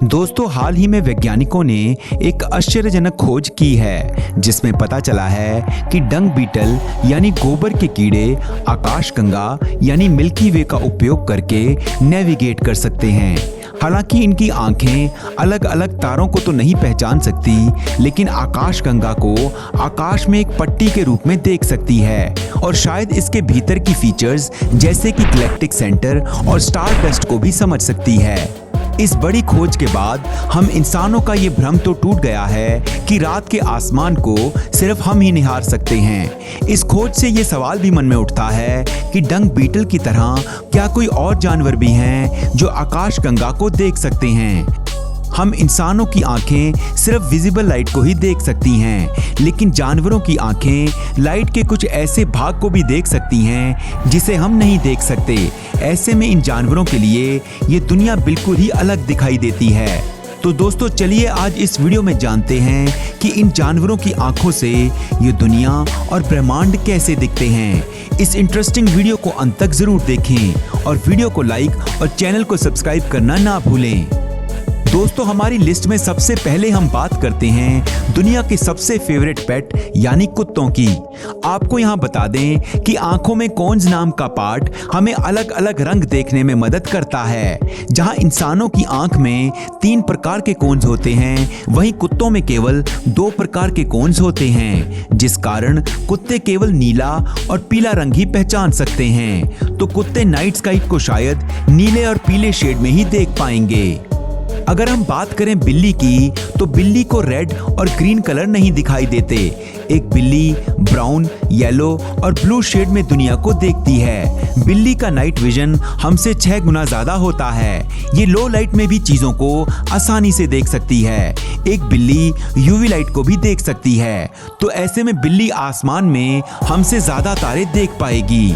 दोस्तों, हाल ही में वैज्ञानिकों ने एक आश्चर्यजनक खोज की है जिसमें पता चला है कि डंग बीटल यानी गोबर के कीड़े आकाशगंगा यानी मिल्की वे का उपयोग करके नेविगेट कर सकते हैं। हालांकि इनकी आंखें अलग अलग तारों को तो नहीं पहचान सकती, लेकिन आकाशगंगा को आकाश में एक पट्टी के रूप में देख सकती है और शायद इसके भीतर की फीचर्स जैसे कि गैलेक्टिक सेंटर और स्टार डस्ट को भी समझ सकती है। इस बड़ी खोज के बाद हम इंसानों का ये भ्रम तो टूट गया है कि रात के आसमान को सिर्फ हम ही निहार सकते हैं। इस खोज से ये सवाल भी मन में उठता है कि डंग बीटल की तरह क्या कोई और जानवर भी हैं जो आकाशगंगा को देख सकते हैं। हम इंसानों की आंखें सिर्फ विजिबल लाइट को ही देख सकती हैं, लेकिन जानवरों की आंखें लाइट के कुछ ऐसे भाग को भी देख सकती हैं जिसे हम नहीं देख सकते। ऐसे में इन जानवरों के लिए ये दुनिया बिल्कुल ही अलग दिखाई देती है। तो दोस्तों, चलिए आज इस वीडियो में जानते हैं कि इन जानवरों की आंखों से ये दुनिया और ब्रह्मांड कैसे दिखते हैं। इस इंटरेस्टिंग वीडियो को अंत तक जरूर देखें और वीडियो को लाइक और चैनल को सब्सक्राइब करना ना भूलें। दोस्तों, हमारी लिस्ट में सबसे पहले हम बात करते हैं दुनिया के सबसे फेवरेट पेट यानी कुत्तों की। आपको यहाँ बता दें कि आंखों में कोन्स नाम का पार्ट हमें अलग अलग रंग देखने में मदद करता है। जहाँ इंसानों की आंख में 3 प्रकार के कोन्स होते हैं, वहीं कुत्तों में केवल 2 प्रकार के कोन्स होते हैं, जिस कारण कुत्ते केवल नीला और पीला रंग ही पहचान सकते हैं। तो कुत्ते नाइट स्काई को शायद नीले और पीले शेड में ही देख पाएंगे। अगर हम बात करें बिल्ली की, तो बिल्ली को रेड और ग्रीन कलर नहीं दिखाई देते। एक बिल्ली ब्राउन, येलो और ब्लू शेड में दुनिया को देखती है। बिल्ली का नाइट विजन हमसे 6 गुना ज्यादा होता है। ये लो लाइट में भी चीजों को आसानी से देख सकती है। एक बिल्ली यूवी लाइट को भी देख सकती है। तो ऐसे में बिल्ली आसमान में हमसे ज्यादा तारे देख पाएगी।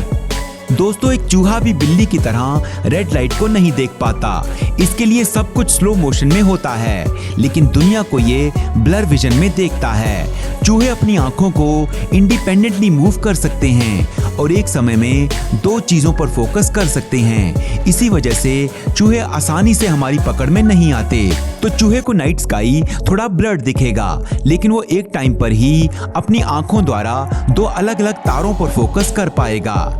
दोस्तों, एक चूहा भी बिल्ली की तरह रेड लाइट को नहीं देख पाता। इसके लिए सब कुछ स्लो मोशन में होता है, लेकिन दुनिया को ये ब्लर विजन में देखता है। चूहे अपनी आंखों को इंडिपेंडेंटली मूव कर सकते हैं और एक समय में 2 चीजों पर फोकस कर सकते हैं। इसी वजह से चूहे आसानी से हमारी पकड़ में नहीं आते। तो चूहे को नाइट स्काई थोड़ा ब्लर्ड दिखेगा, लेकिन वो एक टाइम पर ही अपनी आंखों द्वारा 2 अलग अलग तारों पर फोकस कर पाएगा।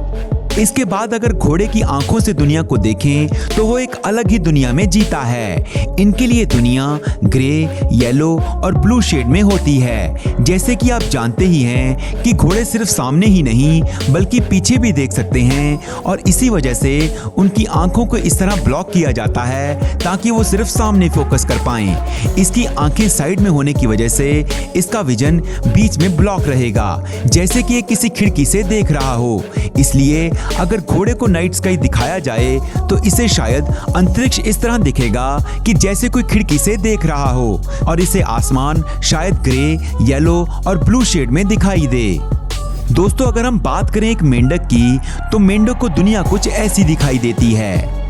इसके बाद अगर घोड़े की आंखों से दुनिया को देखें तो वो एक अलग ही दुनिया में जीता है। इनके लिए दुनिया ग्रे, येलो और ब्लू शेड में होती है। जैसे कि आप जानते ही हैं कि घोड़े सिर्फ सामने ही नहीं बल्कि पीछे भी देख सकते हैं, और इसी वजह से उनकी आंखों को इस तरह ब्लॉक किया जाता है ताकि वो सिर्फ सामने फोकस कर पाएं। इसकी आंखें साइड में होने की वजह से इसका विजन बीच में ब्लॉक रहेगा, जैसे कि ये किसी खिड़की से देख रहा हो। इसलिए अगर घोड़े को नाइट स्काई दिखाया जाए तो इसे शायद अंतरिक्ष इस तरह दिखेगा कि जैसे कोई खिड़की से देख रहा हो, और इसे आसमान शायद ग्रे, येलो और ब्लू शेड में दिखाई दे। दोस्तों, अगर हम बात करें एक मेंढक की, तो मेंढक को दुनिया कुछ ऐसी दिखाई देती है।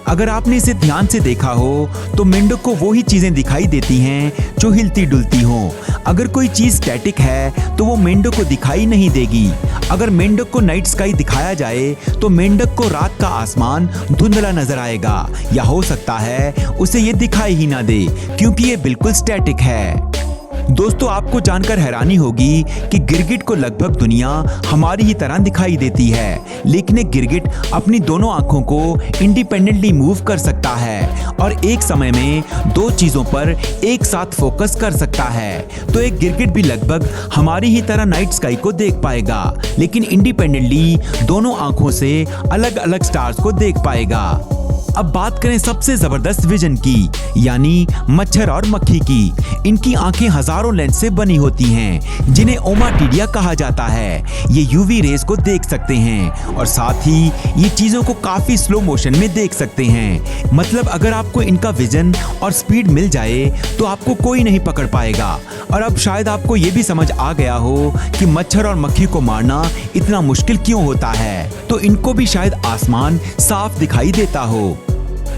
अगर आपने इसे ध्यान से देखा हो तो मेंढक को वो ही चीजें दिखाई देती हैं जो हिलती डुलती हों। अगर कोई चीज स्टैटिक है तो वो मेंढक को दिखाई नहीं देगी। अगर मेंढक को नाइट स्काई दिखाया जाए तो मेंढक को रात का आसमान धुंधला नजर आएगा, या हो सकता है उसे ये दिखाई ही ना दे क्योंकि ये बिल्कुल स्टैटिक है। दोस्तों, आपको जानकर हैरानी होगी कि गिरगिट को लगभग दुनिया हमारी ही तरह दिखाई देती है, लेकिन एक गिरगिट अपनी दोनों आंखों को इंडिपेंडेंटली मूव कर सकता है और एक समय में 2 चीजों पर एक साथ फोकस कर सकता है। तो एक गिरगिट भी लगभग हमारी ही तरह नाइट स्काई को देख पाएगा, लेकिन इंडिपेंडेंटली दोनों आंखों से अलग अलग स्टार्स को देख पाएगा। अब बात करें सबसे जबरदस्त विजन की, यानी मच्छर और मक्खी की। इनकी आंखें हजारों लेंस से बनी होती हैं, जिन्हें ओमाटिडिया कहा जाता है। ये यूवी रेज को देख सकते हैं और साथ ही ये चीजों को काफी स्लो मोशन में देख सकते हैं। मतलब अगर आपको इनका विजन और स्पीड मिल जाए तो आपको कोई नहीं पकड़ पाएगा। और अब शायद आपको ये भी समझ आ गया हो कि मच्छर और मक्खी को मारना इतना मुश्किल क्यों होता है। तो इनको भी शायद आसमान साफ दिखाई देता हो।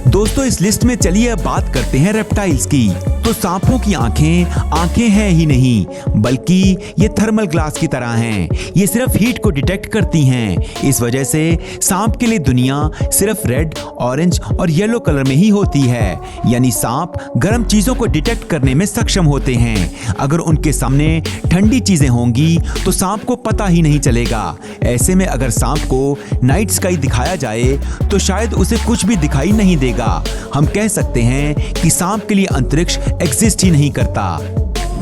दोस्तों, इस लिस्ट में चलिए अब बात करते हैं रेप्टाइल्स की। तो तो सांपों की आंखें हैं ही नहीं, बल्कि ये थर्मल ग्लास की तरह हैं। ये सिर्फ हीट को डिटेक्ट करती हैं। इस वजह से सांप के लिए दुनिया सिर्फ रेड, ऑरेंज और येलो कलर में ही होती है। यानी सांप गर्म चीजों को डिटेक्ट करने में सक्षम होते हैं। अगर उनके सामने ठंडी चीजें होंगी तो सांप को पता ही नहीं चलेगा। ऐसे में अगर सांप को नाइट स्काई दिखाया जाए तो शायद उसे कुछ भी दिखाई नहीं देगा। हम कह सकते हैं कि सांप के लिए अंतरिक्ष एग्जिस्ट ही नहीं करता।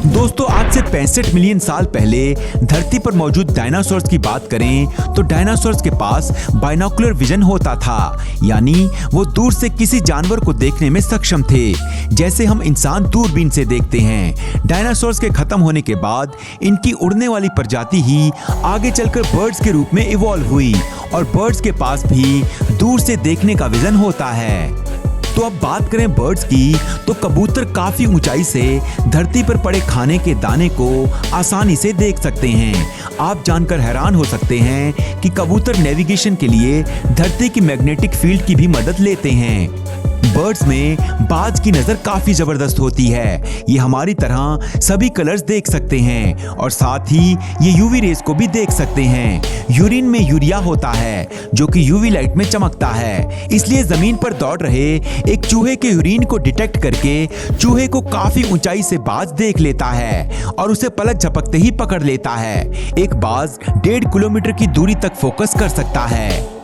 दोस्तों, आज से 65 मिलियन साल पहले धरती पर मौजूद डायनासोर्स की बात करें तो डायनासोर्स के पास बाइनोकुलर विजन होता था, यानी वो दूर से किसी जानवर को देखने में सक्षम थे, जैसे हम इंसान दूरबीन से देखते हैं। डायनासोर्स के खत्म होने के बाद इनकी उड़ने वाली प्रजाति ही आगे चलकर बर्ड्स के रूप में इवॉल्व हुई और बर्ड्स के पास भी दूर से देखने का विजन होता है। तो अब बात करें बर्ड्स की, तो कबूतर काफी ऊंचाई से धरती पर पड़े खाने के दाने को आसानी से देख सकते हैं। आप जानकर हैरान हो सकते हैं कि कबूतर नेविगेशन के लिए धरती की मैग्नेटिक फील्ड की भी मदद लेते हैं। बर्ड्स में बाज की नजर काफी जबरदस्त होती है। ये हमारी तरह सभी कलर्स देख सकते हैं और साथ ही ये यूवी रेस को भी देख सकते हैं। यूरिन में यूरिया होता है जो कि यूवी लाइट में चमकता है, इसलिए जमीन पर दौड़ रहे एक चूहे के यूरिन को डिटेक्ट करके चूहे को काफी ऊंचाई से बाज देख लेता है और उसे पलक झपकते ही पकड़ लेता है। एक बाज 1.5 किलोमीटर की दूरी तक फोकस कर सकता है।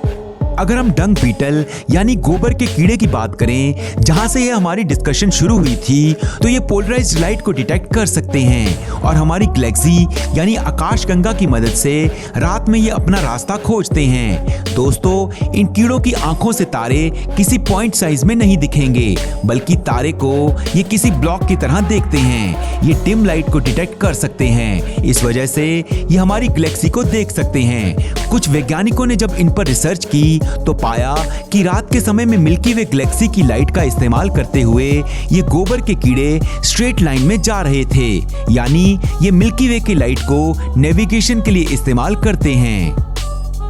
अगर हम डंग बीटल यानी गोबर के कीड़े की बात करें, जहां से ये हमारी डिस्कशन शुरू हुई थी, तो ये पोलराइज्ड लाइट को डिटेक्ट कर सकते हैं और हमारी गैलेक्सी यानी आकाशगंगा की मदद से रात में ये अपना रास्ता खोजते हैं। दोस्तों, इन कीड़ों की आंखों से तारे किसी पॉइंट साइज में नहीं दिखेंगे, बल्कि तारे को ये किसी ब्लॉक की तरह देखते हैं। ये डिम लाइट को डिटेक्ट कर सकते हैं, इस वजह से ये हमारी गैलेक्सी को देख सकते हैं। कुछ वैज्ञानिकों ने जब इन पर रिसर्च की तो पाया कि रात के समय में मिल्की वे गैलेक्सी की लाइट का इस्तेमाल करते हुए ये गोबर के कीड़े स्ट्रेट लाइन में जा रहे थे, यानी ये मिल्की वे की लाइट को नेविगेशन के लिए इस्तेमाल करते हैं।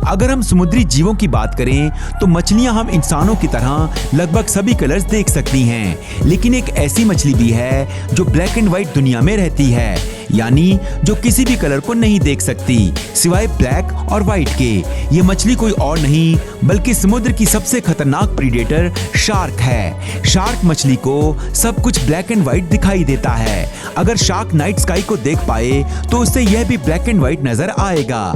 अगर हम समुद्री जीवों की बात करें तो मछलियां हम इंसानों की तरह लगभग सभी कलर्स देख सकती हैं, लेकिन एक ऐसी मछली भी है जो ब्लैक एंड व्हाइट दुनिया में रहती है, यानी जो किसी भी कलर को नहीं देख सकती सिवाय ब्लैक और व्हाइट के। ये मछली कोई और नहीं बल्कि समुद्र की सबसे खतरनाक प्रीडेटर शार्क है। शार्क मछली को सब कुछ ब्लैक एंड व्हाइट दिखाई देता है। अगर शार्क नाइट स्काई को देख पाए तो उससे यह भी ब्लैक एंड व्हाइट नजर आएगा।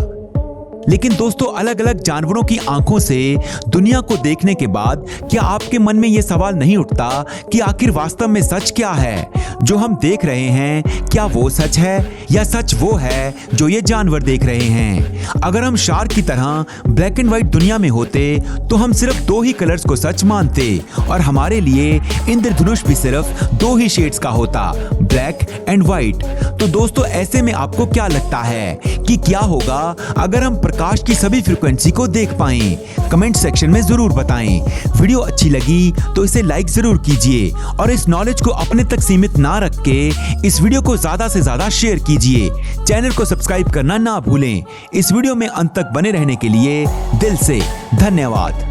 लेकिन दोस्तों, अलग अलग जानवरों की आंखों से दुनिया को देखने के बाद क्या आपके मन में यह सवाल नहीं उठता कि आखिर वास्तव में सच क्या है? जो हम देख रहे हैं, क्या वो सच है या सच वो है जो ये जानवर देख रहे हैं? अगर हम शार्क की तरह ब्लैक एंड व्हाइट दुनिया में होते तो हम सिर्फ 2 ही कलर्स को सच मानते और हमारे लिए इंद्रधनुष भी सिर्फ 2 ही शेड्स का होता, ब्लैक एंड व्हाइट। तो दोस्तों, ऐसे में आपको क्या लगता है कि क्या होगा अगर हम प्रकाश की सभी फ्रीक्वेंसी को देख पाएं? कमेंट सेक्शन में जरूर बताएं। वीडियो अच्छी लगी तो इसे लाइक जरूर कीजिए और इस नॉलेज को अपने तक सीमित ना रख के इस वीडियो को ज्यादा से ज्यादा शेयर कीजिए। चैनल को सब्सक्राइब करना ना भूलें। इस वीडियो में अंत तक बने रहने के लिए दिल से धन्यवाद।